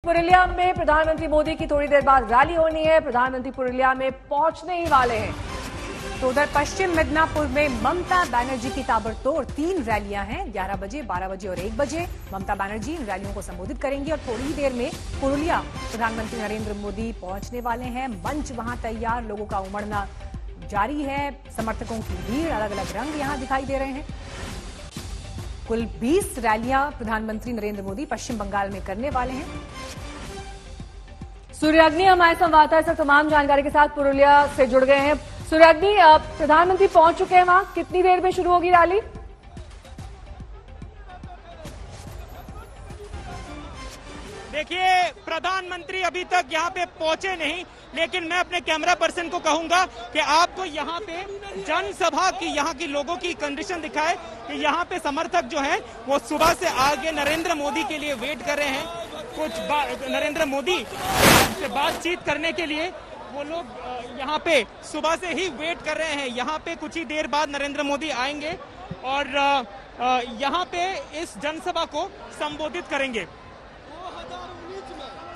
पुरुलिया में प्रधानमंत्री मोदी की थोड़ी देर बाद रैली होनी है। प्रधानमंत्री पुरुलिया में पहुंचने ही वाले हैं। तो उधर पश्चिम मिदनापुर में ममता बनर्जी की ताबड़तोड़ 3 रैलियां हैं। 11 बजे, 12 बजे और 1 बजे ममता बनर्जी इन रैलियों को संबोधित करेंगी और थोड़ी ही देर में पुरुलिया प्रधानमंत्री नरेंद्र मोदी पहुंचने वाले हैं। मंच वहां तैयार, लोगों का उमड़ना जारी है। समर्थकों की भीड़, अलग अलग रंग यहां दिखाई दे रहे हैं। कुल 20 रैलियां प्रधानमंत्री नरेंद्र मोदी पश्चिम बंगाल में करने वाले हैं। सूर्याग्नि हमारे संवाददाता इस वक्त तमाम जानकारी के साथ पुरुलिया से जुड़ गए हैं। सूर्याग्नि, प्रधानमंत्री पहुंच चुके हैं वहां, कितनी देर में शुरू होगी रैली? देखिए, प्रधानमंत्री अभी तक यहाँ पे पहुंचे नहीं, लेकिन मैं अपने कैमरा पर्सन को कहूंगा कि आपको यहाँ पे जनसभा की, यहाँ की लोगों की कंडीशन दिखाए कि यहाँ पे समर्थक जो हैं वो सुबह से आगे नरेंद्र मोदी के लिए वेट कर रहे हैं। कुछ नरेंद्र मोदी से बातचीत करने के लिए वो लोग यहाँ पे सुबह से ही वेट कर रहे हैं। यहाँ पे कुछ ही देर बाद नरेंद्र मोदी आएंगे और यहाँ पे इस जनसभा को संबोधित करेंगे।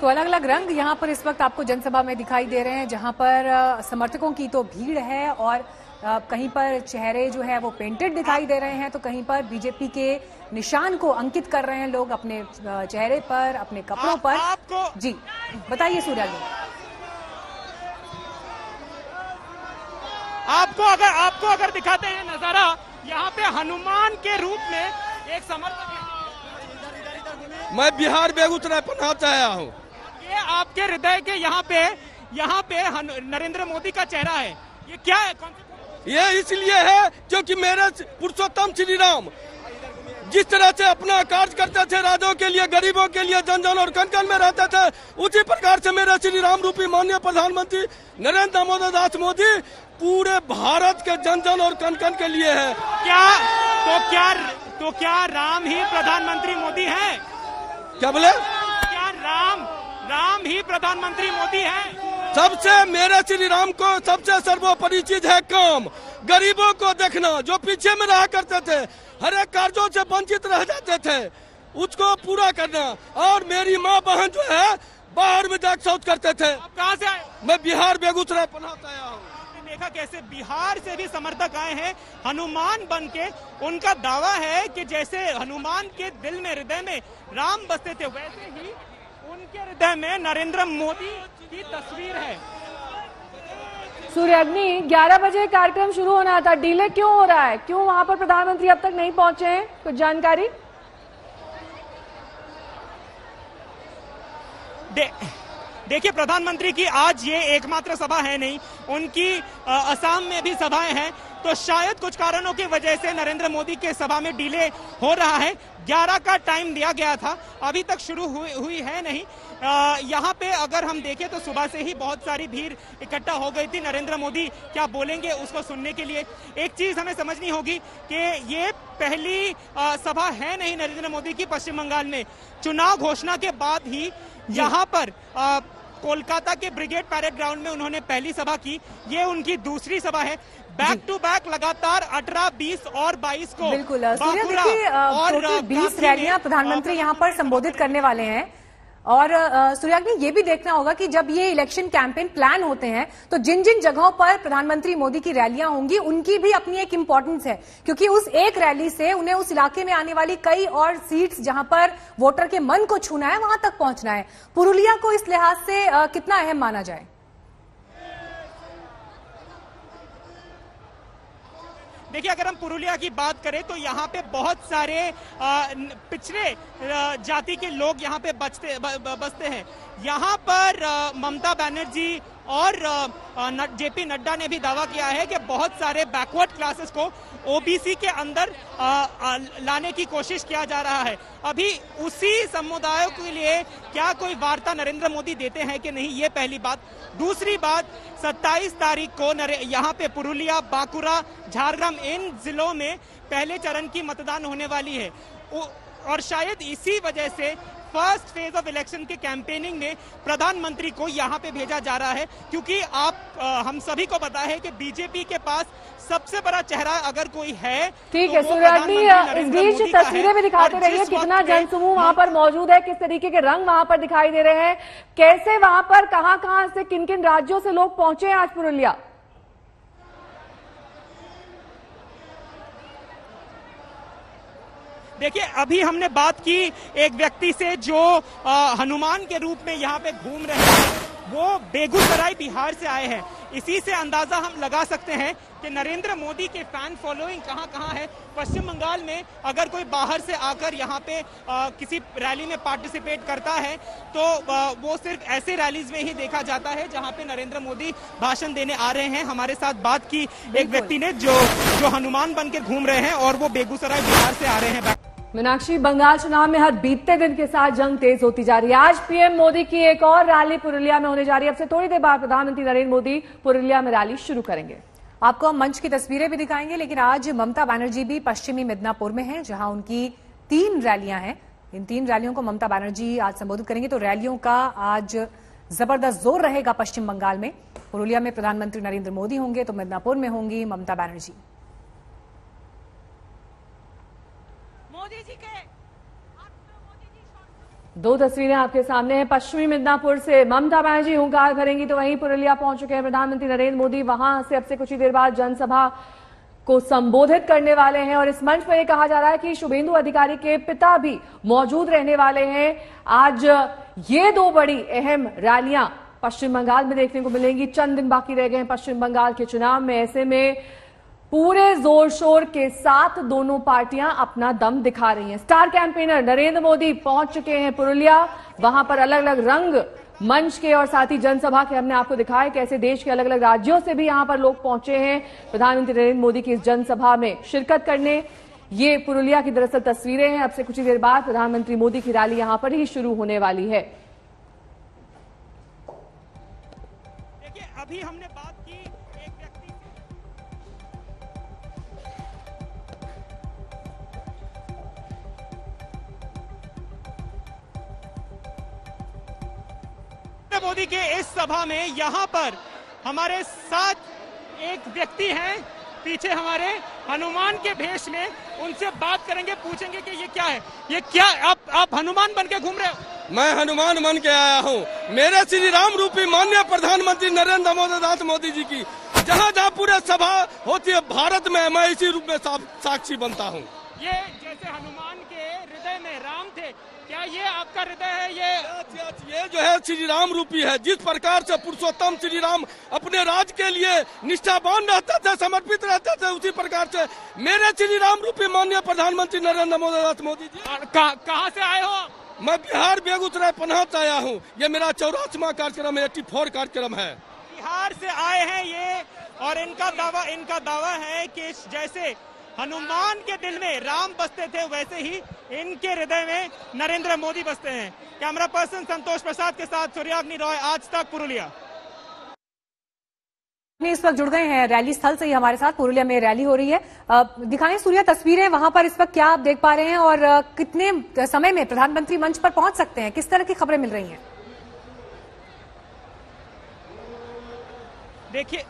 तो अलग अलग रंग यहाँ पर इस वक्त आपको जनसभा में दिखाई दे रहे हैं, जहाँ पर समर्थकों की तो भीड़ है और कहीं पर चेहरे जो है वो पेंटेड दिखाई दे रहे हैं, तो कहीं पर बीजेपी के निशान को अंकित कर रहे हैं लोग अपने चेहरे पर, अपने कपड़ों पर। आपको जी बताइए सूर्या जी। आपको अगर दिखाते हैं नजारा, यहाँ पे हनुमान के रूप में एक समर्थक। मैं बिहार बेगूसराय पन्ना से आया हूँ। ये आपके हृदय के यहाँ पे नरेंद्र मोदी का चेहरा है, ये क्या है? ये इसलिए है क्योंकि मेरे पुरुषोत्तम श्री राम जिस तरह से अपना कार्य करते थे, राजाओं के लिए, गरीबों के लिए, जन जन और कण कण में रहते थे, उसी प्रकार से मेरे श्री राम रूपी माननीय प्रधानमंत्री नरेंद्र दामोदर दास मोदी पूरे भारत के जन जन और कण कण के लिए है। क्या राम ही प्रधानमंत्री मोदी है? क्या बोले? क्या राम ही प्रधानमंत्री मोदी है? सबसे मेरे श्री राम को सबसे सर्वोपरि चीज है काम, गरीबों को देखना, जो पीछे में रहा करते थे, हर एक कार्यों से वंचित रह जाते थे, उसको पूरा करना। और मेरी माँ बहन जो है बाहर में जाकर शौच करते थे। आप कहाँ से आए? मैं बिहार बेगूसराय पन्ना से आया हूँ। देखा कैसे बिहार से भी समर्थक आए हैं हनुमान बन के। उनका दावा है कि जैसे हनुमान के दिल में, हृदय में राम बसते थे, वैसे ही उनके हृदय में नरेंद्र मोदी की तस्वीर है। सूर्याग्नि, 11 बजे कार्यक्रम शुरू होना था, डिले क्यों हो रहा है? क्यों वहां पर प्रधानमंत्री अब तक नहीं पहुंचे हैं? कुछ जानकारी? देखिए, प्रधानमंत्री की आज ये एकमात्र सभा है नहीं, उनकी असम में भी सभाएं हैं, तो शायद कुछ कारणों की वजह से नरेंद्र मोदी के सभा में डिले हो रहा है। 11 का टाइम दिया गया था, अभी तक शुरू हुई है नहीं। यहाँ पे अगर हम देखें तो सुबह से ही बहुत सारी भीड़ इकट्ठा हो गई थी नरेंद्र मोदी क्या बोलेंगे उसको सुनने के लिए। एक चीज हमें समझनी होगी कि ये पहली सभा है नहीं नरेंद्र मोदी की पश्चिम बंगाल में। चुनाव घोषणा के बाद ही यहाँ पर कोलकाता के ब्रिगेड पैरेड ग्राउंड में उन्होंने पहली सभा की, ये उनकी दूसरी सभा है। बैक टू बैक लगातार 18, 20 और 22 को बिल्कुल और 20 रैलियां प्रधानमंत्री यहाँ पर संबोधित करने वाले हैं। और सूर्याग्नि, ये भी देखना होगा कि जब ये इलेक्शन कैंपेन प्लान होते हैं तो जिन जिन जगहों पर प्रधानमंत्री मोदी की रैलियां होंगी उनकी भी अपनी एक इंपॉर्टेंस है, क्योंकि उस एक रैली से उन्हें उस इलाके में आने वाली कई और सीट्स जहां पर वोटर के मन को छूना है वहां तक पहुंचना है। पुरुलिया को इस लिहाज से कितना अहम माना जाए? देखिए, अगर हम पुरुलिया की बात करें तो यहाँ पे बहुत सारे पिछड़े जाति के लोग यहाँ पे बसते हैं। यहाँ पर ममता बनर्जी और जेपी नड्डा ने भी दावा किया है कि बहुत सारे बैकवर्ड क्लासेस को ओबीसी के अंदर लाने की कोशिश किया जा रहा है। अभी उसी समुदायों के लिए क्या कोई वार्ता नरेंद्र मोदी देते हैं कि नहीं, ये पहली बात। दूसरी बात, 27 तारीख को यहाँ पे पुरुलिया, बांकुरा, झारग्राम, इन जिलों में पहले चरण की मतदान होने वाली है और शायद इसी वजह से फर्स्ट फेज ऑफ इलेक्शन के कैंपेनिंग में प्रधानमंत्री को यहाँ पे भेजा जा रहा है, क्योंकि हम सभी को पता है कि बीजेपी के पास सबसे बड़ा चेहरा अगर कोई है। ठीक है सूर्याग्नि, इस बीच तस्वीरें भी दिखाते रहिए, कितना जनसमूह वहां पर मौजूद है, किस तरीके के रंग वहां पर दिखाई दे रहे हैं, कैसे वहां पर कहां से किन किन राज्यों से लोग पहुंचे हैं आज पुरुलिया? देखिए, अभी हमने बात की एक व्यक्ति से जो हनुमान के रूप में यहाँ पे घूम रहे हैं, वो बेगूसराय बिहार से आए हैं। इसी से अंदाजा हम लगा सकते हैं कि नरेंद्र मोदी के फैन फॉलोइंग कहाँ है। पश्चिम बंगाल में अगर कोई बाहर से आकर यहाँ पे किसी रैली में पार्टिसिपेट करता है तो वो सिर्फ ऐसे रैलीज में ही देखा जाता है जहाँ पे नरेंद्र मोदी भाषण देने आ रहे हैं। हमारे साथ बात की एक व्यक्ति ने जो हनुमान बन के घूम रहे हैं और वो बेगूसराय बिहार से आ रहे हैं। मीनाक्षी, बंगाल चुनाव में हर बीतते दिन के साथ जंग तेज होती जा रही है। आज पीएम मोदी की एक और रैली पुरुलिया में होने जा रही है। अब से थोड़ी देर बाद प्रधानमंत्री नरेंद्र मोदी पुरुलिया में रैली शुरू करेंगे। आपको हम मंच की तस्वीरें भी दिखाएंगे, लेकिन आज ममता बनर्जी भी पश्चिमी मिदनापुर में हैं, जहां उनकी 3 रैलियां हैं। इन 3 रैलियों को ममता बनर्जी आज संबोधित करेंगे। तो रैलियों का आज जबरदस्त जोर रहेगा पश्चिम बंगाल में। पुरुलिया में प्रधानमंत्री नरेंद्र मोदी होंगे तो मिदनापुर में होंगी ममता बनर्जी। दो तस्वीरें आपके सामने हैं। पश्चिमी मिदनापुर से ममता बनर्जी हुंकार भरेंगी, तो वहीं पुरुलिया पहुंच चुके हैं प्रधानमंत्री नरेंद्र मोदी। वहां से अब से कुछ ही देर बाद जनसभा को संबोधित करने वाले हैं और इस मंच पर यह कहा जा रहा है कि शुभेंदु अधिकारी के पिता भी मौजूद रहने वाले हैं। आज ये 2 बड़ी अहम रैलियां पश्चिम बंगाल में देखने को मिलेंगी। चंद दिन बाकी रह गए हैं पश्चिम बंगाल के चुनाव में। ऐसे में पूरे जोर शोर के साथ दोनों पार्टियां अपना दम दिखा रही हैं। स्टार कैंपेनर नरेंद्र मोदी पहुंच चुके हैं पुरुलिया। वहां पर अलग अलग रंग मंच के और साथ ही जनसभा के हमने आपको दिखाए कैसे देश के अलग अलग राज्यों से भी यहां पर लोग पहुंचे हैं प्रधानमंत्री नरेंद्र मोदी की इस जनसभा में शिरकत करने। ये पुरुलिया की दरअसल तस्वीरें हैं। अब से कुछ ही देर बाद प्रधानमंत्री मोदी की रैली यहां पर ही शुरू होने वाली है। देखिए, अभी हमने बात की एक व्यक्ति मोदी के इस सभा में यहाँ पर हमारे साथ एक व्यक्ति हैं, पीछे हमारे हनुमान के भेष में। उनसे बात करेंगे, पूछेंगे कि ये क्या है, ये क्या आप हनुमान बन के घूम रहे हो? मैं हनुमान बन के आया हूँ मेरे श्री राम रूपी माननीय प्रधानमंत्री नरेंद्र दास मोदी जी की। जहाँ जहाँ पूरे सभा होती है भारत में, मैं इसी रूप में साक्षी बनता हूँ। ये जैसे हनुमान के हृदय में राम थे, क्या ये आपका हृदय है? ये जो है श्री राम रूपी है। जिस प्रकार से पुरुषोत्तम श्री राम अपने राज के लिए निष्ठावान रहते थे, समर्पित रहते थे, उसी प्रकार से मेरे श्री राम रूपी माननीय प्रधानमंत्री नरेंद्र मोदी जी। कहाँ से आए हो? मैं बिहार बेगूसराय पन्हा से आया हूँ। ये मेरा 84वां कार्यक्रम है, 84 कार्यक्रम है। बिहार से आए हैं ये, और इनका दावा है कि जैसे हनुमान के दिल में राम बसते थे वैसे ही इनके हृदय में नरेंद्र मोदी बसते हैं। कैमरा पर्सन संतोष प्रसाद के साथ सूर्याग्नि रॉय, आज तक पुरुलिया। इस वक्त जुड़ गए हैं रैली स्थल से ही हमारे साथ। पुरुलिया में रैली हो रही है। दिखाएं सूर्या तस्वीरें, वहां पर इस वक्त क्या आप देख पा रहे हैं और कितने समय में प्रधानमंत्री मंच पर पहुंच सकते हैं, किस तरह की खबरें मिल रही हैं? देखिए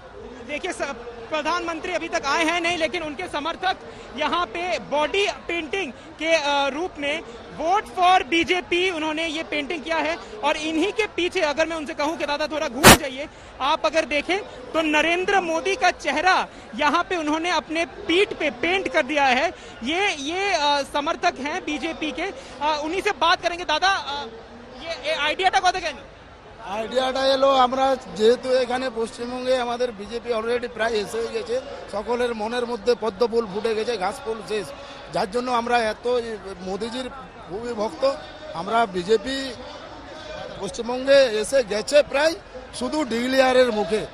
प्रधानमंत्री अभी तक आए हैं नहीं, लेकिन उनके समर्थक यहाँ पे बॉडी पेंटिंग के रूप में वोट फॉर बीजेपी उन्होंने ये पेंटिंग किया है। और इन्हीं के पीछे अगर मैं उनसे कहूं कि दादा थोड़ा घूम जाइए, आप अगर देखें तो नरेंद्र मोदी का चेहरा यहाँ पे उन्होंने अपने पीठ पे पेंट कर दिया है। ये समर्थक हैं बीजेपी के, उन्हीं से बात करेंगे। दादा ये आइडियाटा कत केन? আইডিয়াটা এলো আমরা যেহেতু এখানে পশ্চিমবঙ্গে আমাদের বিজেপি অলরেডি প্রায় এসে গেছে, সকলের মনের মধ্যে পদ্ম ফুল ফুটে গেছে, ঘাস ফুল শেষ, যার জন্য আমরা এত মোদিজির খুবই ভক্ত। আমরা বিজেপি পশ্চিমবঙ্গে এসে গেছে প্রায় শুধু ডিগ্লিয়ারের মুখে।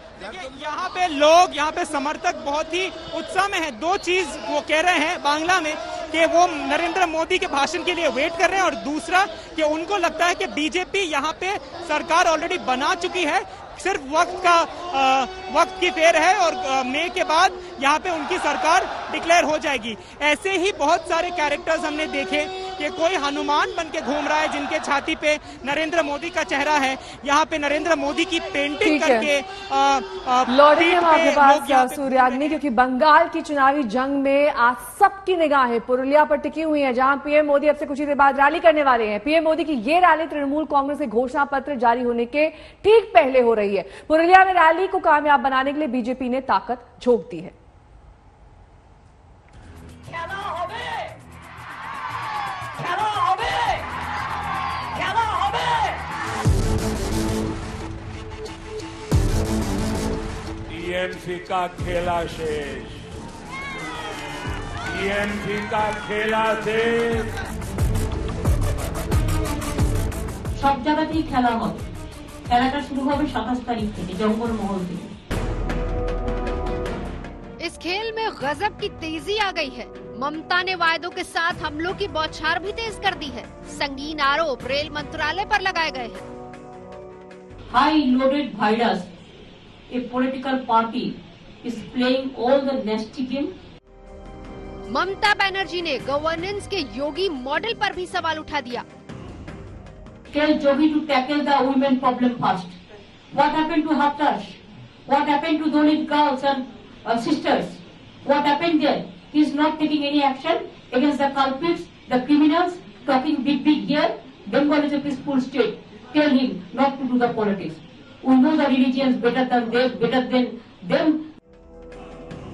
यहाँ पे समर्थक बहुत ही उत्साह में है। 2 चीज वो कह रहे हैं बांग्ला में कि वो नरेंद्र मोदी के भाषण के लिए वेट कर रहे हैं, और दूसरा कि उनको लगता है कि बीजेपी यहाँ पे सरकार ऑलरेडी बना चुकी है, सिर्फ वक्त की फेर है और मई के बाद यहाँ पे उनकी सरकार डिक्लेयर हो जाएगी। ऐसे ही बहुत सारे कैरेक्टर्स हमने देखे कि कोई हनुमान बन के घूम रहा है जिनके छाती पे नरेंद्र मोदी का चेहरा है। यहाँ पे नरेंद्र मोदी की पेंटिंग करके लौटेंगे हम आपके पास सूर्याग्नि, क्योंकि बंगाल की चुनावी जंग में आज सबकी निगाहें पुरुलिया पर टिकी हुई है, जहां पीएम मोदी अब से कुछ ही देर बाद रैली करने वाले हैं। पीएम मोदी की ये रैली तृणमूल कांग्रेस के घोषणा पत्र जारी होने के ठीक पहले हो रही है। पुरुलिया में रैली को कामयाब बनाने के लिए बीजेपी ने ताकत झोंक दी है। टीएमसी का खेला शेष, टीएमसी का खेला शेष। सब জায়গাতেই খেলা হবে। খেলাটা শুরু হবে 27 তারিখ থেকে জঙ্গল মহল থেকে। इस खेल में गजब की तेजी आ गई है। ममता ने वायदों के साथ हमलों की बौछार भी तेज कर दी है। संगीन आरोप रेल मंत्रालय पर लगाए गए हैं। High loaded virus, a political party is playing all the nasty game. Mamata Banerjee ने गवर्नेंस के योगी मॉडल पर भी सवाल उठा दिया। Tell Yogi to tackle the women problem first. What happened to Hathras? What happened to Dalit girls and sisters? What happened there? He is not taking any action against the culprits, the criminals, talking big here. Bengal is a peaceful state. Tell him not to do the politics. We know the religions better than them.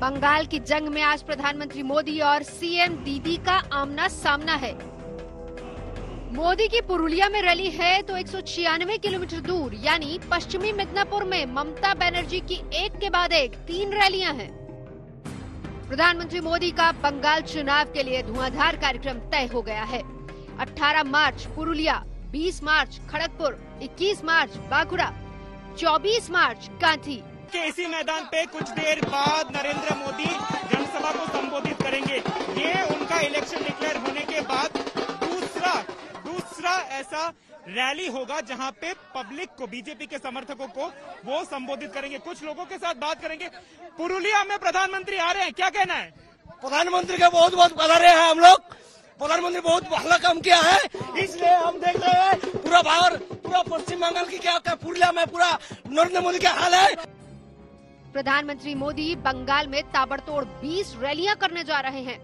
Bengal की जंग में आज प्रधानमंत्री मोदी और CM दीदी का आमना सामना है। मोदी की पुरुलिया में रैली है तो 196 किलोमीटर दूर यानी पश्चिमी मिदनापुर में ममता बनर्जी की एक के बाद एक 3 रैलियां हैं। प्रधानमंत्री मोदी का बंगाल चुनाव के लिए धुआंधार कार्यक्रम तय हो गया है। 18 मार्च पुरुलिया, 20 मार्च खड़गपुर, 21 मार्च बांकुड़ा, 24 मार्च कांठी के इसी मैदान पे कुछ देर बाद नरेंद्र मोदी जनसभा को संबोधित करेंगे। ये उनका इलेक्शन डिक्लेयर होने के बाद दूसरा ऐसा रैली होगा जहां पे पब्लिक को, बीजेपी के समर्थकों को वो संबोधित करेंगे। कुछ लोगों के साथ बात करेंगे। पुरुलिया में प्रधानमंत्री आ रहे हैं, क्या कहना है? प्रधानमंत्री का बहुत बहुत बधा रहे हैं हम लोग। प्रधानमंत्री बहुत भला काम किया है, इसलिए हम देख रहे हैं पूरा भारत, पूरा पश्चिम बंगाल की क्या पुरुलिया में पूरा नरेंद्र मोदी का हाल है। प्रधानमंत्री मोदी बंगाल में ताबड़तोड़ 20 रैलियां करने जा रहे हैं।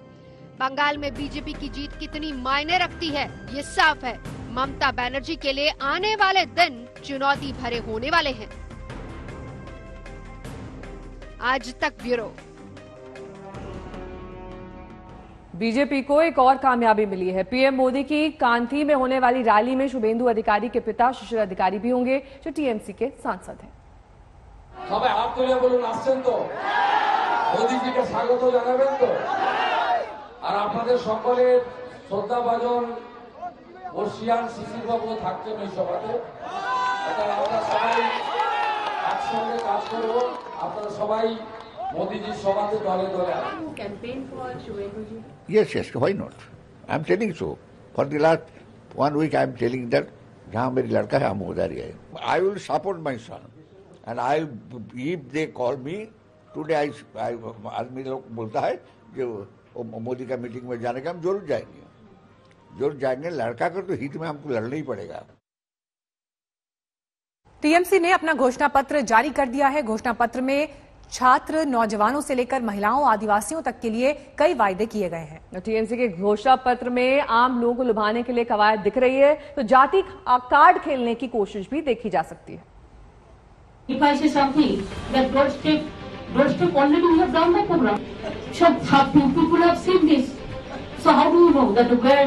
बंगाल में बीजेपी की जीत कितनी मायने रखती है ये साफ है। ममता बनर्जी के लिए आने वाले दिन चुनौती भरे होने वाले हैं। आज तक ब्यूरो। बीजेपी को एक और कामयाबी मिली है। पीएम मोदी की कांठी में होने वाली रैली में शुभेंदु अधिकारी के पिता शिशिर अधिकारी भी होंगे, जो टीएमसी के सांसद हैं। সবাই হাত তুলে বলুন আসছেন তো, মোদিজিকে স্বাগত জানাবেন তো। আর আপনাদের সকলের শ্রদ্ধাভাজন বর্ষিয়ান শিশির বাবু থাকছেন ওই সভাতে। আমরা সবাই একসঙ্গে কাজ করব। আপনারা সবাই মোদিজির সভাতে দলে দলে আসুন। Campaign for Shubhendu. Yes, why not? I'm telling so. For the last 1 week I'm telling that जहाँ मेरी लड़का है हम उधर ही है। I will support my son and if they call me today आदमी लोग बोलता है जो मोदी का मीटिंग में जाने का, हम जरूर जाएंगे। लड़का का तो हित में हमको लड़ना ही पड़ेगा। टीएमसी ने अपना घोषणा पत्र जारी कर दिया है। घोषणा पत्र में छात्र, नौजवानों से लेकर महिलाओं, आदिवासियों तक के लिए कई वायदे किए गए हैं। टीएमसी के घोषणा पत्र में आम लोगों को लुभाने के लिए कवायद दिख रही है, तो जाति कार्ड खेलने की कोशिश भी देखी जा सकती है। If I say something that doorstep already we have done that program. Some people have seen this. So how do you know that where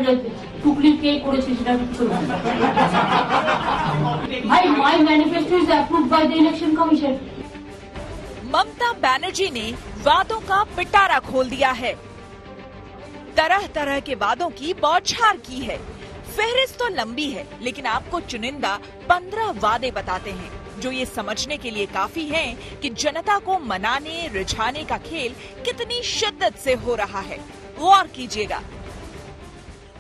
Tukli K করেছে সেটা কিছু না? My manifesto is approved by the election commission. Mamata Banerjee ने वादों का पिटारा खोल दिया है। तरह तरह के वादों की बौछार की है। फहरिस्त तो लंबी है, लेकिन आपको चुनिंदा 15 वादे बताते हैं, जो ये समझने के लिए काफी हैं कि जनता को मनाने, रिझाने का खेल कितनी शिद्दत से हो रहा है। गौर कीजिएगा।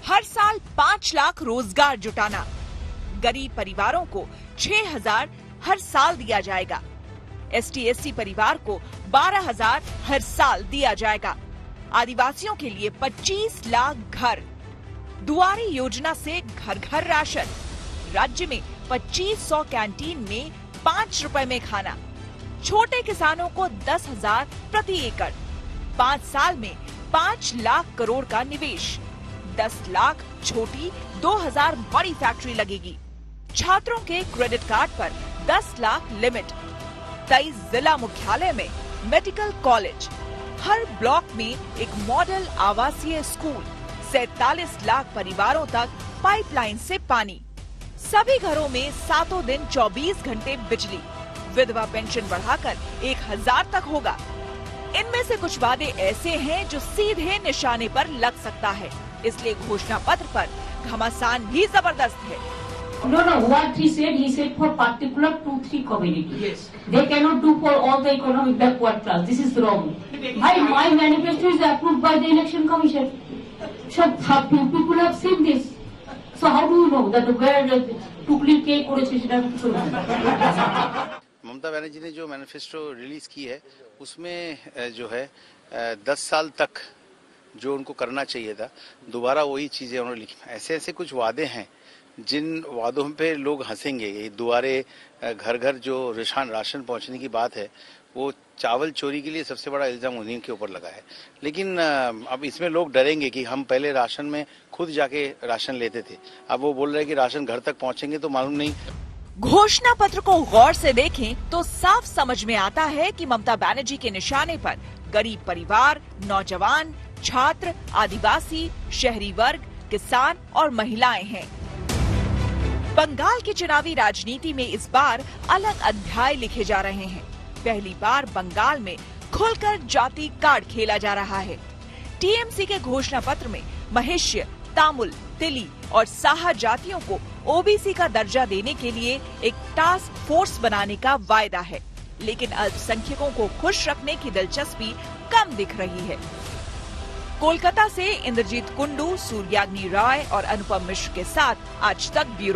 हर साल 5 लाख रोजगार जुटाना, गरीब परिवारों को 6,000 हर साल दिया जाएगा, ST/SC परिवार को 12,000 हर साल दिया जाएगा, आदिवासियों के लिए 25 लाख घर, दुआरी योजना से घर घर राशन। राज्य में 2500 कैंटीन में 5 रुपए में खाना। छोटे किसानों को 10,000 प्रति एकड़। 5 साल में 5 लाख करोड़ का निवेश। 10 लाख छोटी, 2000 बड़ी फैक्ट्री लगेगी। छात्रों के क्रेडिट कार्ड पर 10 लाख लिमिट। 23 जिला मुख्यालय में मेडिकल कॉलेज। हर ब्लॉक में एक मॉडल आवासीय स्कूल। 47 लाख परिवारों तक पाइपलाइन से पानी। सभी घरों में 7 दिन 24 घंटे बिजली। विधवा पेंशन बढ़ाकर 1000 तक होगा। इनमें से कुछ वादे ऐसे हैं जो सीधे निशाने पर लग सकता है, इसलिए घोषणा पत्र पर घमासान भी जबरदस्त है। No, what he said for particular 2-3 communities. Yes. They cannot do for all the economic backward class. This is wrong. My manifesto is approved by the election commission. So few people have seen this. So how do you know that where टुकली के ममता बनर्जी ने जो manifesto release की है उसमें जो है 10 साल तक जो उनको करना चाहिए था, दोबारा वही चीजें उन्होंने लिखी। ऐसे कुछ वादे हैं जिन वादों पे लोग हंसेंगे। ये दुआरे घर घर जो राशन पहुंचने की बात है, वो चावल चोरी के लिए सबसे बड़ा इल्जाम उन्हीं के ऊपर लगा है। लेकिन अब इसमें लोग डरेंगे कि हम पहले राशन में खुद जाके राशन लेते थे, अब वो बोल रहे हैं कि राशन घर तक पहुंचेंगे तो मालूम नहीं। घोषणा पत्र को गौर से देखें तो साफ समझ में आता है कि ममता बनर्जी के निशाने पर गरीब परिवार, नौजवान, छात्र, आदिवासी, शहरी वर्ग, किसान और महिलाएं हैं। बंगाल की चुनावी राजनीति में इस बार अलग अध्याय लिखे जा रहे हैं। पहली बार बंगाल में खुलकर जाति कार्ड खेला जा रहा है। टीएमसी के घोषणा पत्र में महिष्य, तामुल, तिली और साहा जातियों को ओबीसी का दर्जा देने के लिए एक टास्क फोर्स बनाने का वायदा है, लेकिन अल्पसंख्यकों को खुश रखने की दिलचस्पी कम दिख रही है। कोलकाता से इंद्रजीत कुंडू, सूर्याग्नि राय और अनुपम मिश्र के साथ आज तक ब्यूरो।